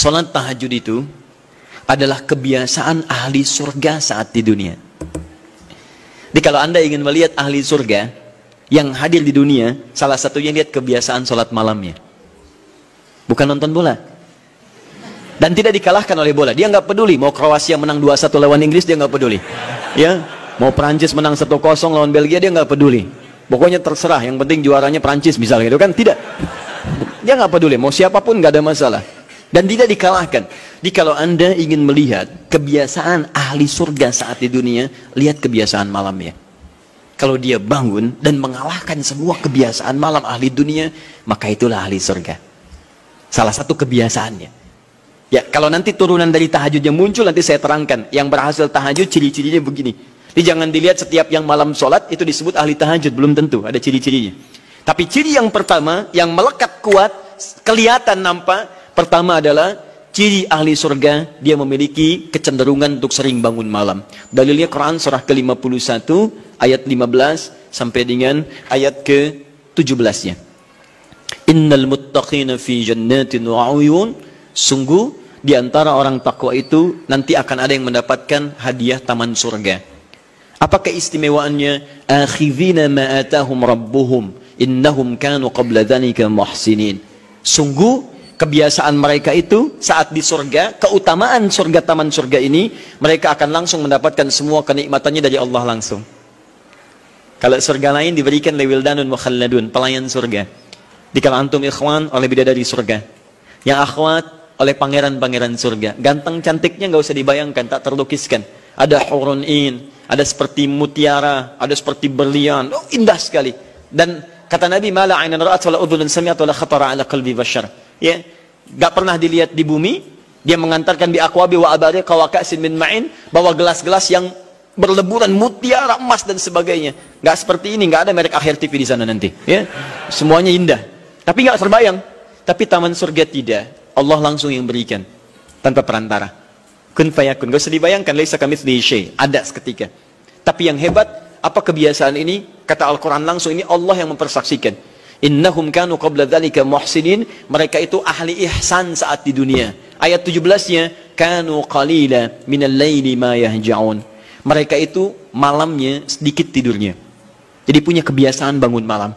Salat tahajud itu adalah kebiasaan ahli surga saat di dunia. Jadi kalau Anda ingin melihat ahli surga yang hadir di dunia, salah satunya lihat kebiasaan salat malamnya. Bukan nonton bola. Dan tidak dikalahkan oleh bola. Dia nggak peduli mau Kroasia menang 2-1 lawan Inggris, dia nggak peduli. Ya, mau Prancis menang 1-0 lawan Belgia, dia nggak peduli. Pokoknya terserah, yang penting juaranya Prancis misalnya gitu kan. Tidak. Dia nggak peduli, mau siapapun nggak ada masalah. Dan tidak dikalahkan. Jadi kalau Anda ingin melihat kebiasaan ahli surga saat di dunia, lihat kebiasaan malamnya. Kalau dia bangun dan mengalahkan semua kebiasaan malam ahli dunia, maka itulah ahli surga. Salah satu kebiasaannya. Ya, kalau nanti turunan dari tahajudnya muncul, nanti saya terangkan. Yang berhasil tahajud, ciri-cirinya begini. Jadi jangan dilihat setiap yang malam sholat, itu disebut ahli tahajud. Belum tentu, ada ciri-cirinya. Tapi ciri yang pertama, yang melekat kuat, kelihatan nampak, pertama adalah ciri ahli surga, dia memiliki kecenderungan untuk sering bangun malam. Dalilnya Quran surah ke-51 ayat 15 sampai dengan ayat ke-17-nya. Innal muttaqina fi jannatin wa 'uyun. Sungguh di antara orang takwa itu nanti akan ada yang mendapatkan hadiah taman surga. Apa keistimewaannya? Akhidhina ma atahum rabbuhum innahum kanu qabla dzalika muhsinin. Sungguh kebiasaan mereka itu saat di surga, keutamaan surga, taman surga ini, mereka akan langsung mendapatkan semua kenikmatannya dari Allah langsung. Kalau surga lain diberikan lewildanun mukhalladun, pelayan surga. Di kalau antum ikhwan oleh bidadari surga, yang akhwat oleh pangeran-pangeran surga. Ganteng cantiknya nggak usah dibayangkan, tak terlukiskan. Ada hurun in, ada seperti mutiara, ada seperti berlian, oh, indah sekali. Dan kata Nabi, mala ainan ra'at wala udhunun sami'at wala khatara ala qalbi bashar. Ya, gak pernah dilihat di bumi. Dia mengantarkan bi aqwabi wa abariq wa ka'sin min ma'in, bawa gelas-gelas yang berleburan mutiara, emas dan sebagainya. Gak seperti ini, gak ada merek Akhir TV di sana nanti. Ya, semuanya indah. Tapi gak terbayang. Tapi taman surga tidak. Allah langsung yang berikan tanpa perantara. Kun fayakun. Gak usah dibayangkan. Laisa kamitslihi syai'. Ada seketika. Tapi yang hebat, apa kebiasaan ini? Kata Al-Quran langsung, ini Allah yang mempersaksikan. Innahum kanu qabla dzalika muhsinin. Mereka itu ahli ihsan saat di dunia. Ayat 17-nya, kanu qalila minal laili ma yahja'un. Mereka itu malamnya sedikit tidurnya. Jadi punya kebiasaan bangun malam.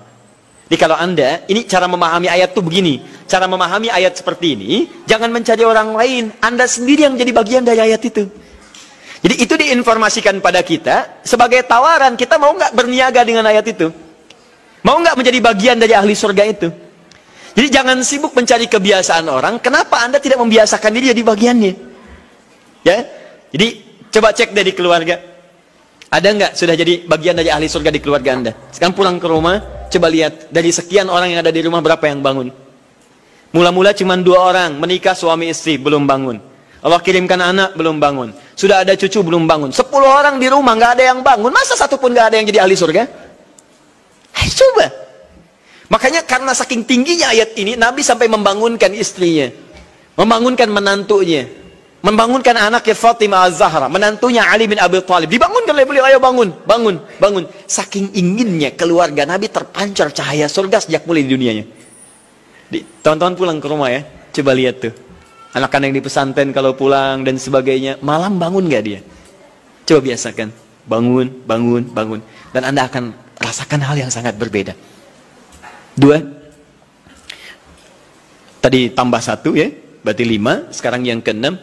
Jadi kalau Anda, ini cara memahami ayat itu begini. Cara memahami ayat seperti ini, jangan mencari orang lain. Anda sendiri yang menjadi bagian dari ayat itu. Jadi itu diinformasikan pada kita sebagai tawaran, kita mau nggak berniaga dengan ayat itu? Mau nggak menjadi bagian dari ahli surga itu? Jadi jangan sibuk mencari kebiasaan orang. Kenapa Anda tidak membiasakan diri jadi bagiannya? Ya, jadi coba cek dari keluarga. Ada nggak sudah jadi bagian dari ahli surga di keluarga Anda? Sekarang pulang ke rumah, coba lihat dari sekian orang yang ada di rumah berapa yang bangun? Mula-mula cuma 2 orang menikah suami istri belum bangun. Allah kirimkan anak belum bangun. Sudah ada cucu belum bangun. 10 orang di rumah nggak ada yang bangun. Masa satu pun nggak ada yang jadi ahli surga? Coba. Makanya karena saking tingginya ayat ini, Nabi sampai membangunkan istrinya, membangunkan menantunya, membangunkan anaknya Fatimah Az-Zahra, menantunya Ali bin Abi Thalib. Dibangunkan oleh beliau, ayo bangun, bangun, bangun. Saking inginnya keluarga Nabi terpancar cahaya surga sejak mulai di dunianya. Teman-teman pulang ke rumah ya, coba lihat tuh. Anak-anak yang di pesantren kalau pulang dan sebagainya, malam bangun nggak dia? Coba biasakan, bangun, bangun, bangun. Dan Anda akan rasakan hal yang sangat berbeda. 2. Tadi tambah 1 ya, berarti 5. Sekarang yang ke-6.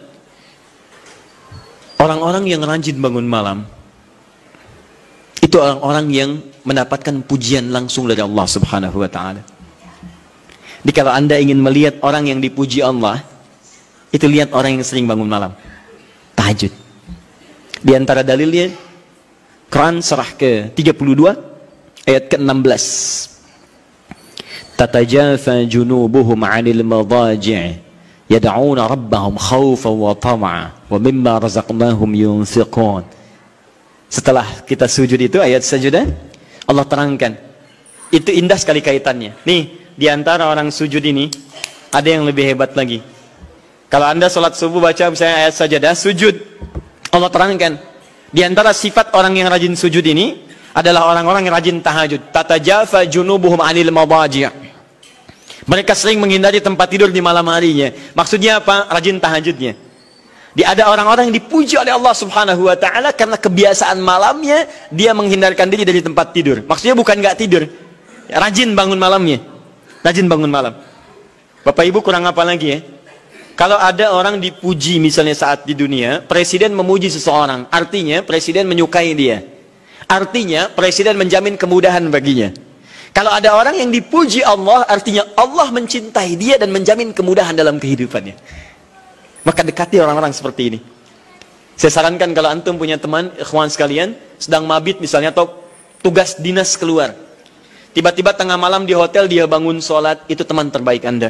Orang-orang yang rajin bangun malam, itu orang-orang yang mendapatkan pujian langsung dari Allah Subhanahu wa ta'ala. Jadi kalau Anda ingin melihat orang yang dipuji Allah, itu lihat orang yang sering bangun malam, tahajud. Di antara dalilnya, Quran surah ke-32 ayat ke-16. Tatajafa junubuhum 'anil madaji' yad'una rabbahum khaufan wa tama'a wa mimma razaqnahum yunfiqun. Setelah kita sujud itu ayat sajadah, Allah terangkan. Itu indah sekali kaitannya. Nih, di antara orang sujud ini ada yang lebih hebat lagi. Kalau Anda sholat subuh baca misalnya ayat sajadah, sujud, Allah terangkan. Di antara sifat orang yang rajin sujud ini adalah orang-orang yang rajin tahajud. Tatajafa junubuhum 'anil madaji'. Mereka sering menghindari tempat tidur di malam harinya. Maksudnya apa? Rajin tahajudnya. Ada orang-orang yang dipuji oleh Allah Subhanahu wa taala karena kebiasaan malamnya dia menghindarkan diri dari tempat tidur. Maksudnya bukan nggak tidur. Rajin bangun malamnya. Rajin bangun malam. Bapak Ibu kurang apa lagi ya? Kalau ada orang dipuji misalnya saat di dunia, presiden memuji seseorang, artinya presiden menyukai dia. Artinya presiden menjamin kemudahan baginya. Kalau ada orang yang dipuji Allah, artinya Allah mencintai dia dan menjamin kemudahan dalam kehidupannya. Maka dekati orang-orang seperti ini. Saya sarankan kalau antum punya teman, ikhwan sekalian, sedang mabit misalnya atau tugas dinas keluar. Tiba-tiba tengah malam di hotel dia bangun sholat, itu teman terbaik Anda.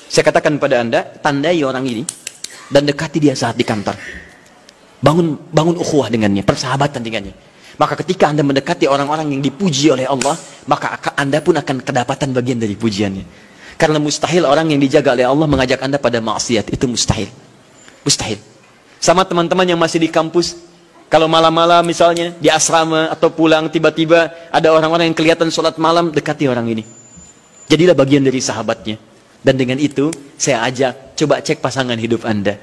Saya katakan pada Anda, tandai orang ini dan dekati dia saat di kantor. Bangun ukhuwah dengannya, persahabatan dengannya. Maka ketika Anda mendekati orang-orang yang dipuji oleh Allah, maka Anda pun akan kedapatan bagian dari pujiannya. Karena mustahil orang yang dijaga oleh Allah mengajak Anda pada maksiat. Itu mustahil. Mustahil. Sama teman-teman yang masih di kampus. Kalau malam-malam misalnya di asrama atau pulang tiba-tiba ada orang-orang yang kelihatan sholat malam, dekati orang ini. Jadilah bagian dari sahabatnya. Dan dengan itu saya ajak, coba cek pasangan hidup Anda.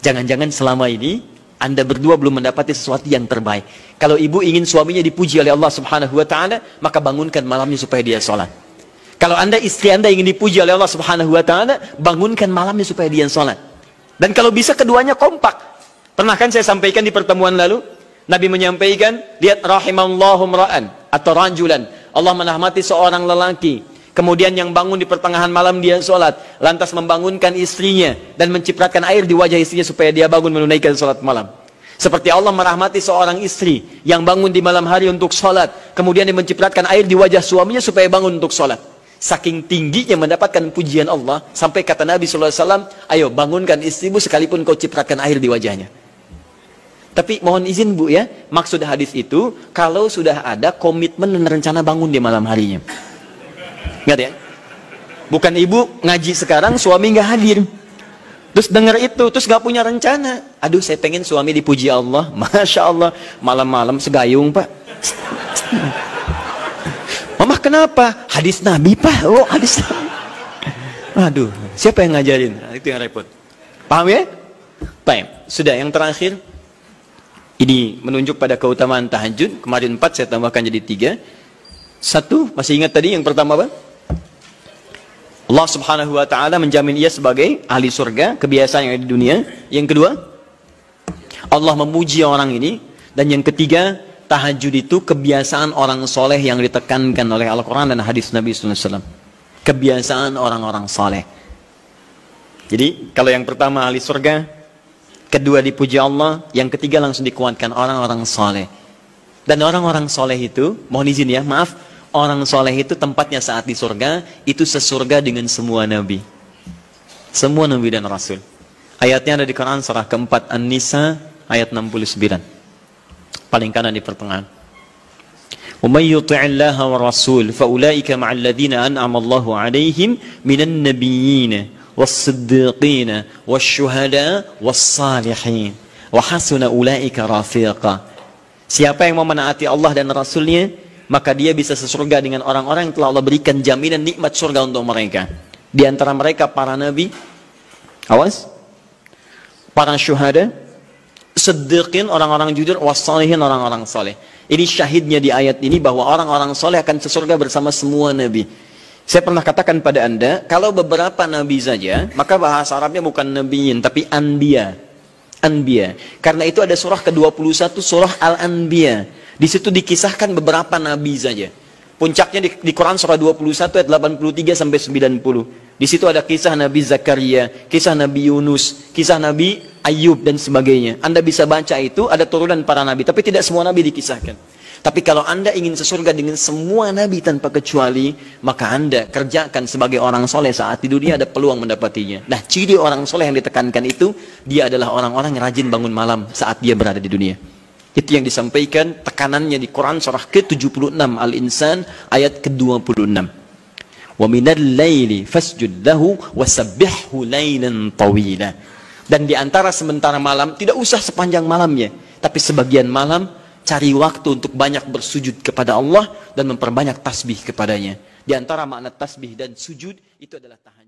Jangan-jangan selama ini Anda berdua belum mendapati sesuatu yang terbaik. Kalau ibu ingin suaminya dipuji oleh Allah Subhanahu wa taala, maka bangunkan malamnya supaya dia sholat. Kalau istri Anda ingin dipuji oleh Allah Subhanahu wa taala, bangunkan malamnya supaya dia sholat. Dan kalau bisa keduanya kompak. Pernah kan saya sampaikan di pertemuan lalu, Nabi menyampaikan, lihat rahimallahu mra'an atau rajulan. Allah merahmati seorang lelaki. Kemudian yang bangun di pertengahan malam dia sholat, lantas membangunkan istrinya dan mencipratkan air di wajah istrinya supaya dia bangun menunaikan sholat malam. Seperti Allah merahmati seorang istri yang bangun di malam hari untuk sholat, kemudian dia mencipratkan air di wajah suaminya supaya bangun untuk sholat. Saking tingginya mendapatkan pujian Allah, sampai kata Nabi SAW, ayo bangunkan istrimu sekalipun kau cipratkan air di wajahnya. Tapi mohon izin Bu ya, maksud hadis itu, kalau sudah ada komitmen dan rencana bangun di malam harinya. Ingat ya? Bukan ibu ngaji sekarang, suami nggak hadir. Terus dengar itu, terus nggak punya rencana. Aduh saya pengen suami dipuji Allah. Masya Allah, malam-malam segayung Pak. Mama kenapa? Hadis Nabi Pak. Oh hadis Nabi. Aduh, siapa yang ngajarin? Nah, itu yang repot. Paham ya? Baik. Sudah yang terakhir. Ini menunjuk pada keutamaan tahajud. Kemarin 4, saya tambahkan jadi 3. 1, masih ingat tadi yang pertama apa? Allah Subhanahu wa taala menjamin ia sebagai ahli surga, kebiasaan yang ada di dunia. Yang kedua, Allah memuji orang ini. Dan yang ketiga, tahajud itu kebiasaan orang soleh yang ditekankan oleh Al-Quran dan hadis Nabi SAW. Kebiasaan orang-orang soleh. Jadi kalau yang pertama ahli surga, kedua dipuji Allah, yang ketiga langsung dikuatkan orang-orang soleh. Dan orang-orang soleh itu, mohon izin ya, maaf, orang soleh itu tempatnya saat di surga, itu sesurga dengan semua nabi. Semua nabi dan rasul. Ayatnya ada di Quran surah keempat An-Nisa ayat 69. Paling kanan di pertengahan. وَمَنْ يُطِعِ اللَّهَ وَالرَّسُولَ فَأُولَٰئِكَ مَعَ الَّذِينَ أَنْعَمَ اللَّهُ عَلَيْهِمْ مِنَ النَّبِيِّينَ وَالصِّدِّيقِينَ وَالشُّهَدَاءِ وَالصَّالِحِينَ وَحَسُنَ أُولَٰئِكَ رَفِيقًا. Siapa yang mau menaati Allah dan Rasulnya, maka dia bisa sesurga dengan orang-orang yang telah Allah berikan jaminan nikmat surga untuk mereka. Di antara mereka para nabi, awas, para syuhada, siddiqin, orang-orang jujur, wassalihin, orang-orang soleh. Ini syahidnya di ayat ini bahwa orang-orang soleh akan sesurga bersama semua nabi. Saya pernah katakan pada Anda, kalau beberapa nabi saja, maka bahasa Arabnya bukan nabiyin, tapi anbiya. Anbiya. Karena itu ada surah ke-21, surah Al-Anbiya. Di situ dikisahkan beberapa nabi saja. Puncaknya di Quran surah 21 ayat 83 sampai 90. Di situ ada kisah Nabi Zakaria, kisah Nabi Yunus, kisah Nabi Ayub dan sebagainya. Anda bisa baca itu, ada turunan para nabi, tapi tidak semua nabi dikisahkan. Tapi kalau Anda ingin sesurga dengan semua nabi tanpa kecuali, maka Anda kerjakan sebagai orang soleh saat di dunia, ada peluang mendapatinya. Nah, ciri orang soleh yang ditekankan itu, dia adalah orang-orang yang rajin bangun malam saat dia berada di dunia. Itu yang disampaikan tekanannya di Quran surah ke-76 Al-Insan ayat ke-26. وَمِنَ اللَّيْلِ فَاسْجُدْ لَهُ وَسَبِّحْهُ لَيْلًا طَوِيلًا. Dan di antara sementara malam, tidak usah sepanjang malamnya, tapi sebagian malam cari waktu untuk banyak bersujud kepada Allah dan memperbanyak tasbih kepadanya. Di antara makna tasbih dan sujud itu adalah tahajud.